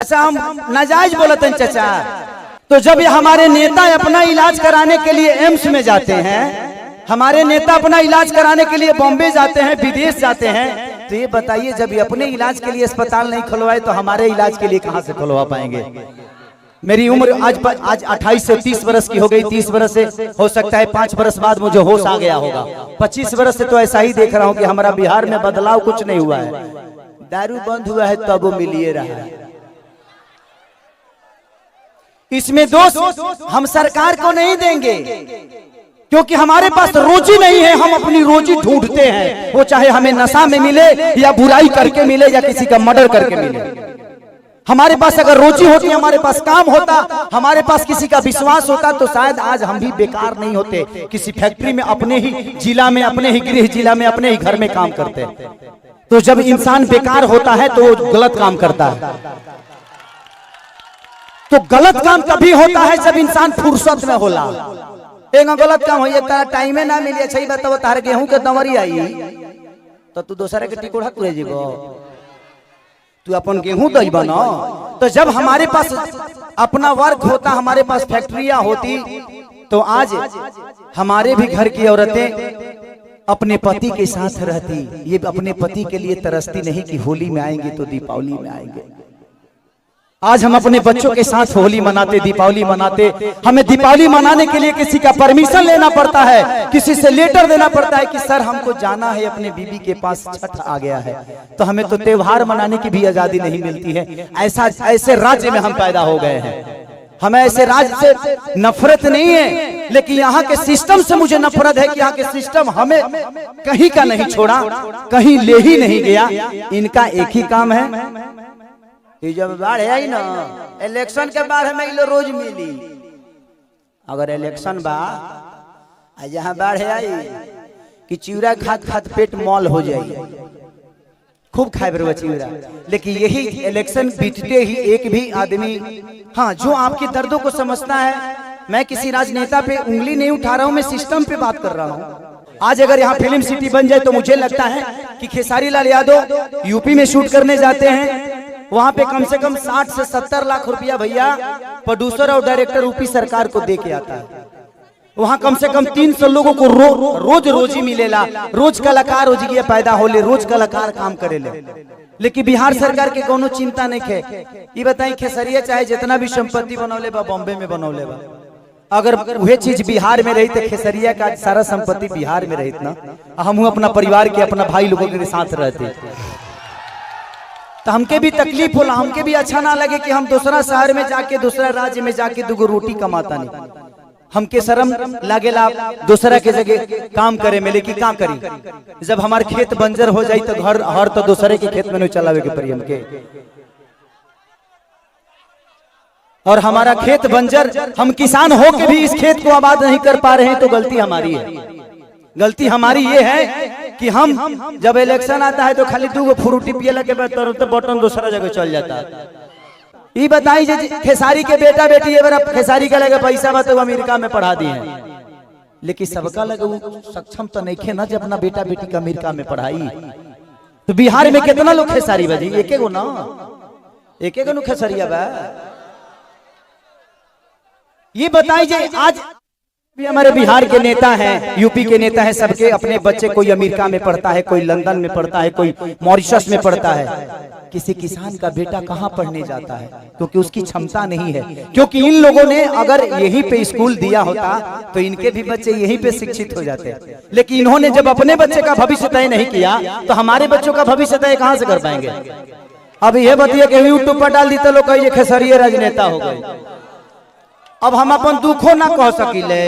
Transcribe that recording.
अच्छा हम नाजायज बोलते हैं चाचा। तो जब ये हमारे नेता अपना इलाज कराने के लिए एम्स में जाते हैं, हमारे नेता अपना इलाज कराने के लिए बॉम्बे जाते हैं, विदेश जाते हैं, तो ये बताइए जब ये अपने इलाज के लिए अस्पताल नहीं खुलवाए तो हमारे इलाज के लिए कहां से खुलवा पाएंगे। मेरी उम्र आज 28 से 30 वर्ष की हो गई। 30 वर्ष से हो सकता है 5 वर्ष बाद मुझे होश आ गया होगा। 25 वर्ष से तो ऐसा ही देख रहा हूं कि हमारा बिहार में बदलाव कुछ नहीं हुआ है। दारू बंद हुआ है तब वो मिलिए रहा है। इसमें दोष हम सरकार को नहीं देंगे, क्योंकि हमारे पास रोजी नहीं है। हम अपनी रोजी ढूंढते हैं, वो चाहे हमें नशा में मिले या बुराई करके मिले या किसी का मर्डर करके मिले। हमारे पास अगर रोजी होती, हमारे पास काम होता, हमारे पास किसी का विश्वास होता, तो शायद आज हम भी बेकार नहीं होते। किसी फैक्ट्री में अपने ही जिला में, अपने ही गृह जिला में, अपने ही घर में काम करते। तो जब इंसान बेकार होता है तो वो गलत काम करता है। तो गलत काम तभी होता है जब इंसान फुर्सत में होला। एक गलत काम हो तारा टाइमे ना मिले। अच्छा बताओ, तार गेहूं के दंवरी आई तो तू दूसरे के टिकोड़ा तुरे जीवो, तू अपन गेहूं दई बना। तो जब हमारे पास अपना वर्क होता, हमारे पास फैक्ट्रियां होती, तो आज हमारे भी घर की औरतें अपने पति के साथ रहती। ये अपने पति के लिए तरसती नहीं कि होली में आएंगे तो दीपावली में आएंगे। आज हम अपने बच्चों के साथ होली मनाते, दीपावली मनाते। हमें दीपावली मनाने के लिए किसी का परमिशन लेना पड़ता है, किसी से लेटर देना पड़ता है कि सर हमको जाना है, अपने बीबी के पास छठ आ गया है। तो हमें तो त्योहार मनाने की भी आजादी नहीं मिलती है। ऐसे राज्य में हम पैदा हो गए हैं। हमें ऐसे राज्य से नफरत नहीं है, लेकिन यहाँ के सिस्टम से मुझे नफरत है कि यहाँ के सिस्टम हमें कहीं का नहीं छोड़ा, कहीं ले ही नहीं गया। इनका एक ही काम है, जब बाढ़ आई ना, इलेक्शन के बाद हमें लो रोज मिली। अगर इलेक्शन बा जहाँ बाढ़ आई कि चिवड़ा खात खात पेट मॉल हो जाए, खूब खाए बरवा चिवड़ा। लेकिन यही इलेक्शन बीतते ही एक भी आदमी, हाँ, जो आपके दर्दों को समझता है। मैं किसी राजनेता पे उंगली नहीं उठा रहा हूँ, मैं सिस्टम पे बात कर रहा हूँ। आज अगर यहाँ फिल्म सिटी बन जाए तो मुझे लगता है कि खेसारी लाल यादव यूपी में शूट करने जाते हैं, वहां पे कम से कम 60 से 70 लाख रुपया भैया प्रोड्यूसर और डायरेक्टर यूपी सरकार को दे के आता है। वहां कम से कम 300 लोगों को रोज रोजी मिलेला। रोज कलाकार रोजी पैदा होले, रोज कलाकार काम करेले। लेकिन बिहार सरकार के कोनो चिंता नहीं है। ये बताई खेसरिया चाहे जितना भी संपत्ति बनौले बा बॉम्बे में बनौले बा, अगर वह चीज बिहार में रही तो खेसरिया का सारा संपत्ति बिहार में रही ना, हम अपना परिवार के, अपना भाई लोगों के साथ रहते, तो हमके भी तकलीफ होला। हमके भी अच्छा ना लगे कि हम दूसरा शहर में जाके, दूसरा राज्य में जाके दुगो रोटी कमाता नहीं। हमके शर्म लागेला दूसरा के जगह काम करे में। लेकिन काम करी, जब हमारे खेत बंजर हो जाए तो घर हर तो दूसरे के खेत में नहीं चलावे के पड़ी हमके। और हमारा खेत बंजर, हम किसान हो के भी इस खेत को आबाद नहीं कर पा रहे हैं, तो गलती हमारी है। गलती हमारी ये है कि हम जब इलेक्शन आता है तो खाली 2 फ्रूटी पियला के बाद तो बटन दूसरा जगह चल जाता है। ये बताई खेसारी के बेटा बेटी खेसारी का लगे पैसा बा तो अमेरिका में पढ़ा दिए, लेकिन सबका लगे सक्षम तो नहीं खे ना जब अपना बेटा बेटी का अमेरिका में पढ़ाई। तो बिहार में कितना लोग खेसारी बजी? एक गो ना, एक गो खेसरिया बा। ये बताइए, आज भी हमारे बिहार के नेता हैं, यूपी के नेता हैं, सबके अपने बच्चे, कोई अमेरिका में पढ़ता है, कोई लंदन में पढ़ता है, कोई मॉरिशस में पढ़ता है। किसी किसान का बेटा कहाँ पढ़ने जाता है? क्योंकि उसकी क्षमता नहीं है। क्योंकि इन लोगों ने अगर यहीं पे स्कूल दिया होता तो इनके भी बच्चे यहीं पे शिक्षित हो जाते। लेकिन इन्होंने जब अपने बच्चे का भविष्य तय नहीं किया तो हमारे बच्चों का भविष्य तय कहाँ से कर पाएंगे? अब यह बताइए कि यूट्यूब पर डाल दी तो लोग कहिए खेसरिया राजनेता हो गए। अब हम अपन दुखो ना कह सकिले।